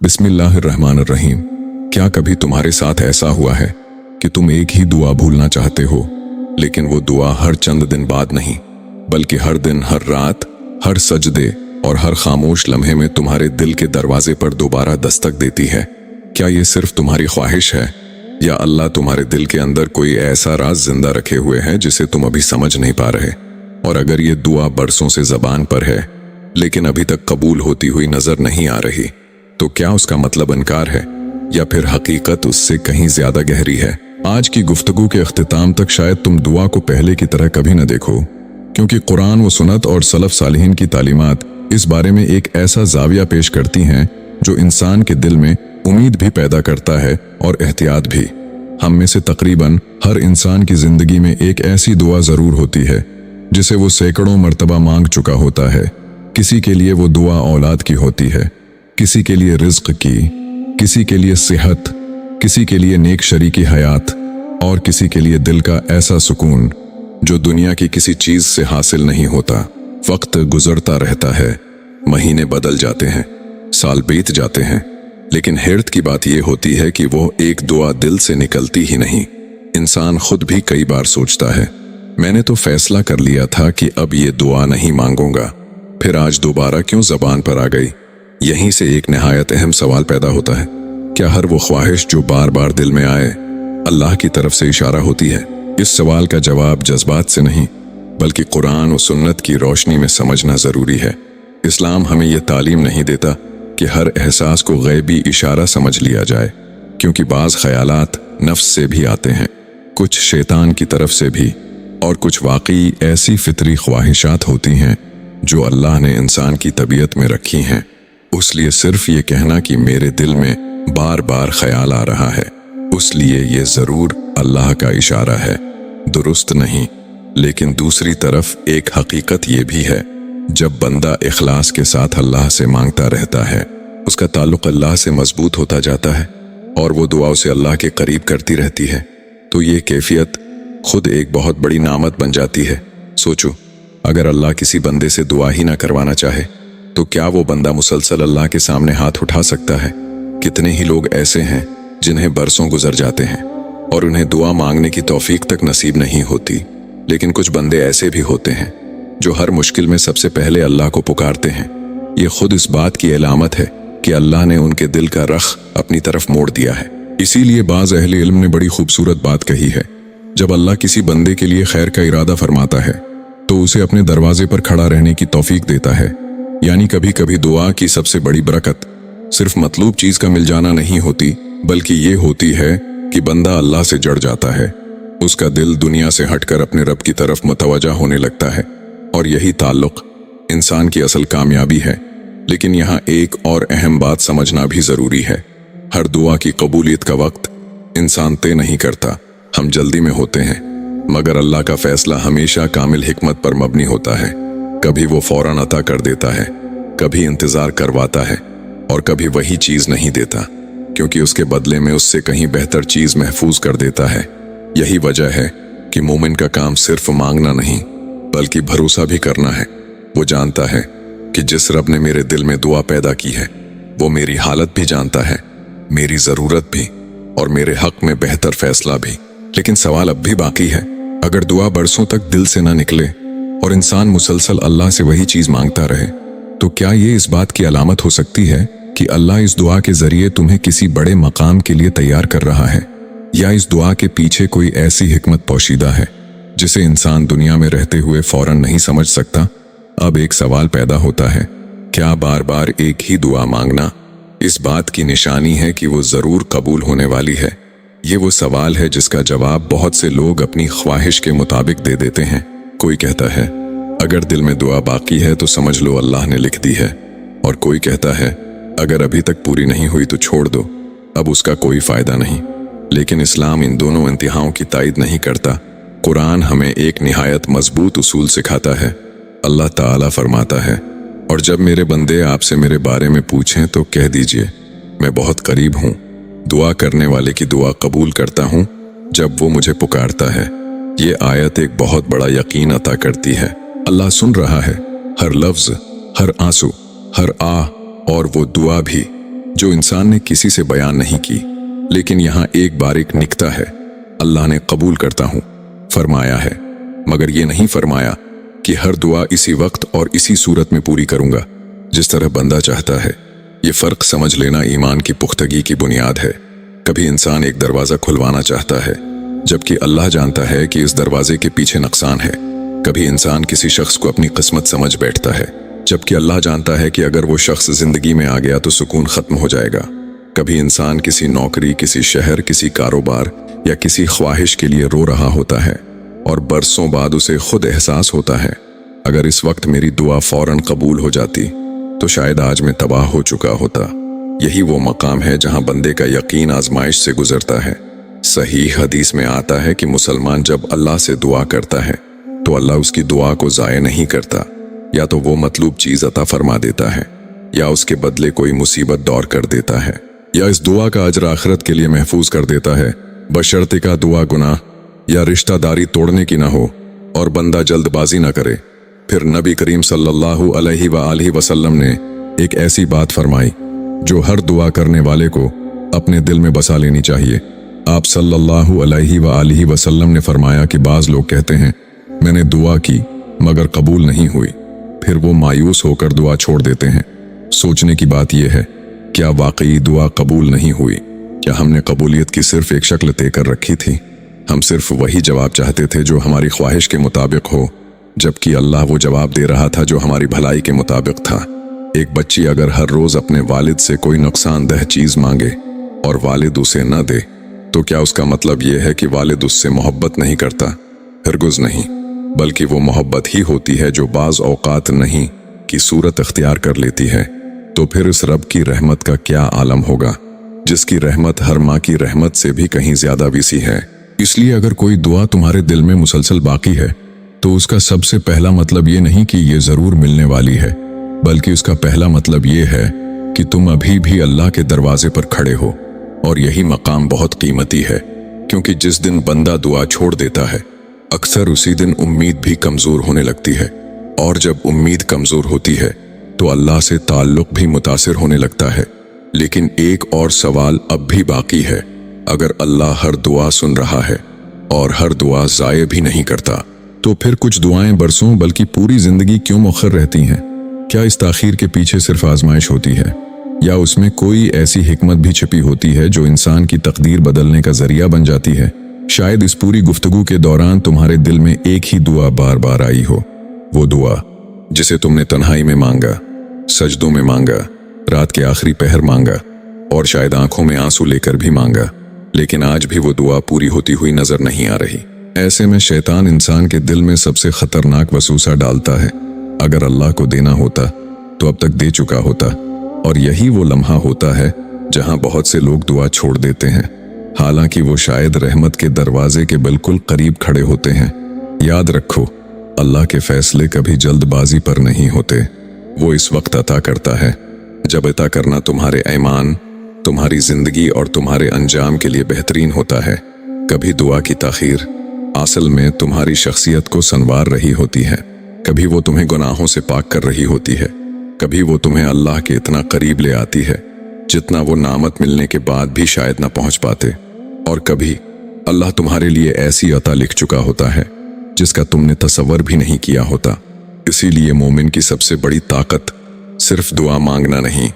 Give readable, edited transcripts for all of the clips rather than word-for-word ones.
बिस्मिल्लाहिर्रहमानिर्रहीम। क्या कभी तुम्हारे साथ ऐसा हुआ है कि तुम एक ही दुआ भूलना चाहते हो, लेकिन वो दुआ हर चंद दिन बाद नहीं, बल्कि हर दिन, हर रात, हर सजदे और हर खामोश लम्हे में तुम्हारे दिल के दरवाजे पर दोबारा दस्तक देती है? क्या ये सिर्फ तुम्हारी ख्वाहिश है, या अल्लाह तुम्हारे दिल के अंदर कोई ऐसा राज जिंदा रखे हुए है जिसे तुम अभी समझ नहीं पा रहे? और अगर ये दुआ बरसों से ज़बान पर है लेकिन अभी तक कबूल होती हुई नजर नहीं आ रही, तो क्या उसका मतलब इनकार है, या फिर हकीकत उससे कहीं ज्यादा गहरी है? आज की गुफ्तगू के अख्तिताम तक शायद तुम दुआ को पहले की तरह कभी न देखो, क्योंकि कुरान व सुन्नत और सलफ सालिहीन की तालीमात इस बारे में एक ऐसा जाविया पेश करती हैं जो इंसान के दिल में उम्मीद भी पैदा करता है और एहतियात भी। हम में से तकरीबन हर इंसान की जिंदगी में एक ऐसी दुआ जरूर होती है जिसे वो सैकड़ों मर्तबा मांग चुका होता है। किसी के लिए वो दुआ औलाद की होती है, किसी के लिए रिज्क की, किसी के लिए सेहत, किसी के लिए नेक शरीकी हयात, और किसी के लिए दिल का ऐसा सुकून जो दुनिया की किसी चीज से हासिल नहीं होता। वक्त गुजरता रहता है, महीने बदल जाते हैं, साल बीत जाते हैं, लेकिन हैरत की बात यह होती है कि वो एक दुआ दिल से निकलती ही नहीं। इंसान खुद भी कई बार सोचता है, मैंने तो फैसला कर लिया था कि अब ये दुआ नहीं मांगूंगा, फिर आज दोबारा क्यों जबान पर आ गई? यहीं से एक निहायत अहम सवाल पैदा होता है, क्या हर वो ख्वाहिश जो बार बार दिल में आए अल्लाह की तरफ से इशारा होती है? इस सवाल का जवाब जज्बात से नहीं, बल्कि कुरान और सुन्नत की रोशनी में समझना जरूरी है। इस्लाम हमें यह तालीम नहीं देता कि हर एहसास को गैबी इशारा समझ लिया जाए, क्योंकि बाज ख्यालात नफ्स से भी आते हैं, कुछ शैतान की तरफ से भी, और कुछ वाकई ऐसी फितरी ख्वाहिशात होती हैं जो अल्लाह ने इंसान की तबीयत में रखी हैं। उसलिए सिर्फ ये कहना कि मेरे दिल में बार बार ख्याल आ रहा है, उसलिए ये जरूर अल्लाह का इशारा है, दुरुस्त नहीं। लेकिन दूसरी तरफ एक हकीकत ये भी है, जब बंदा इखलास के साथ अल्लाह से मांगता रहता है, उसका ताल्लुक अल्लाह से मजबूत होता जाता है और वो दुआ उसे अल्लाह के करीब करती रहती है, तो ये कैफियत खुद एक बहुत बड़ी नामत बन जाती है। सोचो, अगर अल्लाह किसी बंदे से दुआ ही ना करवाना चाहे तो क्या वो बंदा मुसलसल अल्लाह के सामने हाथ उठा सकता है? कितने ही लोग ऐसे हैं जिन्हें बरसों गुजर जाते हैं और उन्हें दुआ मांगने की तौफीक तक नसीब नहीं होती। लेकिन कुछ बंदे ऐसे भी होते हैं जो हर मुश्किल में सबसे पहले अल्लाह को पुकारते हैं। ये खुद इस बात की अलामत है कि अल्लाह ने उनके दिल का रख अपनी तरफ मोड़ दिया है। इसीलिए बाज अहले इल्म ने बड़ी खूबसूरत बात कही है, जब अल्लाह किसी बंदे के लिए खैर का इरादा फरमाता है तो उसे अपने दरवाजे पर खड़ा रहने की तौफीक देता है। यानी कभी कभी दुआ की सबसे बड़ी बरकत सिर्फ मतलूब चीज का मिल जाना नहीं होती, बल्कि ये होती है कि बंदा अल्लाह से जड़ जाता है, उसका दिल दुनिया से हटकर अपने रब की तरफ मुतवज्जा होने लगता है, और यही ताल्लुक इंसान की असल कामयाबी है। लेकिन यहाँ एक और अहम बात समझना भी जरूरी है, हर दुआ की कबूलियत का वक्त इंसान तय नहीं करता, हम जल्दी में होते हैं, मगर अल्लाह का फैसला हमेशा कामिल हिकमत पर मबनी होता है। कभी वो फौरन अता कर देता है, कभी इंतजार करवाता है, और कभी वही चीज नहीं देता, क्योंकि उसके बदले में उससे कहीं बेहतर चीज महफूज कर देता है। यही वजह है कि मोमिन का काम सिर्फ मांगना नहीं, बल्कि भरोसा भी करना है। वो जानता है कि जिस रब ने मेरे दिल में दुआ पैदा की है, वो मेरी हालत भी जानता है, मेरी जरूरत भी, और मेरे हक में बेहतर फैसला भी। लेकिन सवाल अब भी बाकी है, अगर दुआ बरसों तक दिल से ना निकले और इंसान मुसलसल अल्लाह से वही चीज मांगता रहे, तो क्या ये इस बात की अलामत हो सकती है कि अल्लाह इस दुआ के जरिए तुम्हें किसी बड़े मकाम के लिए तैयार कर रहा है, या इस दुआ के पीछे कोई ऐसी हिकमत पोशीदा है जिसे इंसान दुनिया में रहते हुए फौरन नहीं समझ सकता? अब एक सवाल पैदा होता है, क्या बार बार एक ही दुआ मांगना इस बात की निशानी है कि वो जरूर कबूल होने वाली है? ये वो सवाल है जिसका जवाब बहुत से लोग अपनी ख्वाहिश के मुताबिक दे देते हैं। कोई कहता है, अगर दिल में दुआ बाकी है तो समझ लो अल्लाह ने लिख दी है, और कोई कहता है, अगर अभी तक पूरी नहीं हुई तो छोड़ दो, अब उसका कोई फायदा नहीं। लेकिन इस्लाम इन दोनों इंतहाओं की तायद नहीं करता। कुरान हमें एक निहायत मजबूत उसूल सिखाता है। अल्लाह ताला फरमाता है, और जब मेरे बंदे आपसे मेरे बारे में पूछें तो कह दीजिए, मैं बहुत करीब हूँ, दुआ करने वाले की दुआ कबूल करता हूँ जब वो मुझे पुकारता है। ये आयत एक बहुत बड़ा यकीन अता करती है, अल्लाह सुन रहा है, हर लफ्ज, हर आंसू, हर आह, और वो दुआ भी जो इंसान ने किसी से बयान नहीं की। लेकिन यहाँ एक बारीक निकता है, अल्लाह ने कबूल करता हूँ फरमाया है, मगर ये नहीं फरमाया कि हर दुआ इसी वक्त और इसी सूरत में पूरी करूंगा जिस तरह बंदा चाहता है। ये फर्क समझ लेना ईमान की पुख्तगी की बुनियाद है। कभी इंसान एक दरवाजा खुलवाना चाहता है जबकि अल्लाह जानता है कि इस दरवाजे के पीछे नुकसान है। कभी इंसान किसी शख्स को अपनी किस्मत समझ बैठता है जबकि अल्लाह जानता है कि अगर वो शख्स जिंदगी में आ गया तो सुकून खत्म हो जाएगा। कभी इंसान किसी नौकरी, किसी शहर, किसी कारोबार या किसी ख्वाहिश के लिए रो रहा होता है और बरसों बाद उसे खुद एहसास होता है, अगर इस वक्त मेरी दुआ फौरन कबूल हो जाती तो शायद आज मैं तबाह हो चुका होता। यही वो मकाम है जहां बंदे का यकीन आजमाइश से गुजरता है। सही हदीस में आता है कि मुसलमान जब अल्लाह से दुआ करता है तो अल्लाह उसकी दुआ को ज़ाय नहीं करता, या तो वो मतलूब चीज अता फरमा देता है या उसके बदले कोई मुसीबत दौर कर देता है, या इस दुआ का अजर आखिरत के लिए महफूज कर देता है, बशर्ते का दुआ गुनाह या रिश्तादारी तोड़ने की ना हो और बंदा जल्दबाजी ना करे। फिर नबी करीम सल्लल्लाहु अलैहि वसल्लम ने एक ऐसी बात फरमाई जो हर दुआ करने वाले को अपने दिल में बसा लेनी चाहिए। आप सल्लल्लाहु अलैहि वसल्लम ने फरमाया कि बाज लोग कहते हैं मैंने दुआ की मगर कबूल नहीं हुई, फिर वो मायूस होकर दुआ छोड़ देते हैं। सोचने की बात यह है, क्या वाकई दुआ कबूल नहीं हुई? क्या हमने कबूलियत की सिर्फ एक शक्ल तय कर रखी थी? हम सिर्फ वही जवाब चाहते थे जो हमारी ख्वाहिश के मुताबिक हो, जबकि अल्लाह वो जवाब दे रहा था जो हमारी भलाई के मुताबिक था। एक बच्ची अगर हर रोज अपने वालिद से कोई नुकसानदेह चीज मांगे और वालिद उसे न दे तो क्या उसका मतलब यह है कि वालिद उससे मोहब्बत नहीं करता? हरगिज़ नहीं, बल्कि वो मोहब्बत ही होती है जो बाज औकात नहीं की सूरत अख्तियार कर लेती है। तो फिर इस रब की रहमत का क्या आलम होगा जिसकी रहमत हर माँ की रहमत से भी कहीं ज्यादा विसी है। इसलिए अगर कोई दुआ तुम्हारे दिल में मुसलसल बाकी है तो उसका सबसे पहला मतलब ये नहीं कि ये जरूर मिलने वाली है, बल्कि उसका पहला मतलब ये है कि तुम अभी भी अल्लाह के दरवाजे पर खड़े हो। और यही मकाम बहुत कीमती है, क्योंकि जिस दिन बंदा दुआ छोड़ देता है अक्सर उसी दिन उम्मीद भी कमजोर होने लगती है, और जब उम्मीद कमजोर होती है तो अल्लाह से ताल्लुक भी मुतासिर होने लगता है। लेकिन एक और सवाल अब भी बाकी है, अगर अल्लाह हर दुआ सुन रहा है और हर दुआ ज़ाये भी नहीं करता तो फिर कुछ दुआएं बरसों बल्कि पूरी जिंदगी क्यों मुअख्खर रहती हैं? क्या इस ताखीर के पीछे सिर्फ आजमाइश होती है, या उसमें कोई ऐसी हिकमत भी छिपी होती है जो इंसान की तकदीर बदलने का जरिया बन जाती है? शायद इस पूरी गुफ्तगू के दौरान तुम्हारे दिल में एक ही दुआ बार बार आई हो, वो दुआ जिसे तुमने तन्हाई में मांगा, सजदों में मांगा, रात के आखिरी पहर मांगा और शायद आंखों में आंसू लेकर भी मांगा, लेकिन आज भी वो दुआ पूरी होती हुई नजर नहीं आ रही। ऐसे में शैतान इंसान के दिल में सबसे खतरनाक वसूसा डालता है, अगर अल्लाह को देना होता तो अब तक दे चुका होता। और यही वो लम्हा होता है जहां बहुत से लोग दुआ छोड़ देते हैं, हालांकि वो शायद रहमत के दरवाजे के बिल्कुल करीब खड़े होते हैं। याद रखो, अल्लाह के फैसले कभी जल्दबाजी पर नहीं होते। वो इस वक्त अता करता है जब अता करना तुम्हारे ईमान, तुम्हारी जिंदगी और तुम्हारे अंजाम के लिए बेहतरीन होता है। कभी दुआ की ताखीर असल में तुम्हारी शख्सियत को संवार रही होती है, कभी वो तुम्हें गुनाहों से पाक कर रही होती है, कभी वो तुम्हें अल्लाह के इतना करीब ले आती है जितना वो नामत मिलने के बाद भी शायद ना पहुंच पाते, और कभी अल्लाह तुम्हारे लिए ऐसी अता लिख चुका होता है जिसका तुमने तसव्वुर भी नहीं किया होता। इसीलिए मोमिन की सबसे बड़ी ताकत सिर्फ दुआ मांगना नहीं,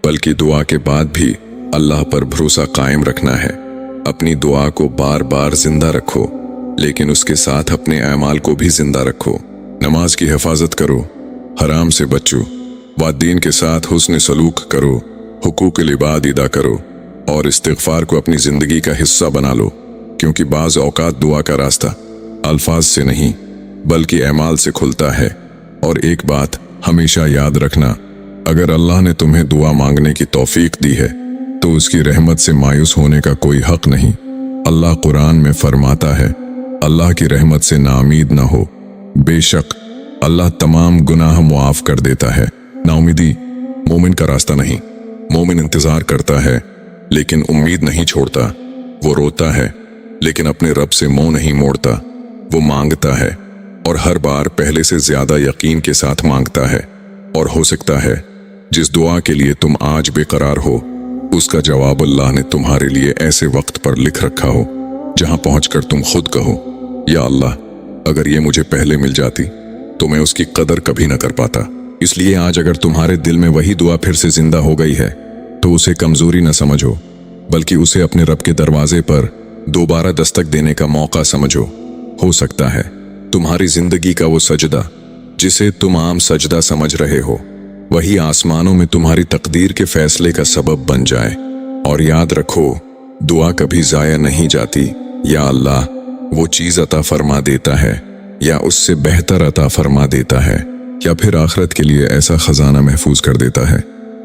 बल्कि दुआ के बाद भी अल्लाह पर भरोसा कायम रखना है। अपनी दुआ को बार बार जिंदा रखो, लेकिन उसके साथ अपने अमाल को भी जिंदा रखो। नमाज की हिफाजत करो, हराम से बचो, वादीन के साथ हुस्न सलूक करो, हुकूक इबाद अदा करो और इस्तिग़फ़ार को अपनी जिंदगी का हिस्सा बना लो, क्योंकि बाज़ औक़ात दुआ का रास्ता अल्फाज से नहीं बल्कि अमाल से खुलता है। और एक बात हमेशा याद रखना, अगर अल्लाह ने तुम्हें दुआ मांगने की तौफीक दी है तो उसकी रहमत से मायूस होने का कोई हक नहीं। अल्लाह कुरान में फरमाता है, अल्लाह की रहमत से नाउमीद न हो, बेशक अल्लाह तमाम गुनाह मुआफ कर देता है। नाउमीदी मोमिन का रास्ता नहीं। मोमिन इंतजार करता है लेकिन उम्मीद नहीं छोड़ता। वो रोता है लेकिन अपने रब से मुंह नहीं मोड़ता। वो मांगता है और हर बार पहले से ज्यादा यकीन के साथ मांगता है। और हो सकता है जिस दुआ के लिए तुम आज बेकरार हो उसका जवाब अल्लाह ने तुम्हारे लिए ऐसे वक्त पर लिख रखा हो जहां पहुंचकर तुम खुद कहो, या अल्लाह, अगर ये मुझे पहले मिल जाती तो मैं उसकी कदर कभी न कर पाता। इसलिए आज अगर तुम्हारे दिल में वही दुआ फिर से जिंदा हो गई है तो उसे कमजोरी न समझो, बल्कि उसे अपने रब के दरवाजे पर दोबारा दस्तक देने का मौका समझो। हो सकता है तुम्हारी जिंदगी का वो सजदा जिसे तुम आम सजदा समझ रहे हो वही आसमानों में तुम्हारी तकदीर के फैसले का सबब बन जाए। और याद रखो, दुआ कभी जाया नहीं जाती। या अल्लाह वो चीज अता फरमा देता है, या उससे बेहतर अता फरमा देता है, या फिर आखिरत के लिए ऐसा खजाना महफूज कर देता है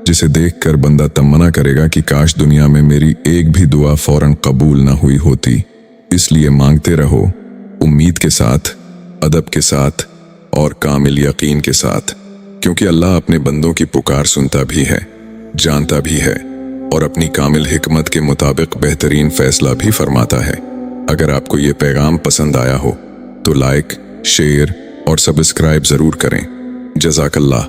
जिसे देखकर बंदा तमन्ना करेगा कि काश दुनिया में मेरी एक भी दुआ फौरन कबूल ना हुई होती। इसलिए मांगते रहो, उम्मीद के साथ, अदब के साथ और कामिल यकीन के साथ, क्योंकि अल्लाह अपने बंदों की पुकार सुनता भी है, जानता भी है और अपनी कामिल हिकमत के मुताबिक बेहतरीन फैसला भी फरमाता है। अगर आपको ये पैगाम पसंद आया हो तो लाइक, शेयर और सब्सक्राइब जरूर करें। जज़ाकल्लाह।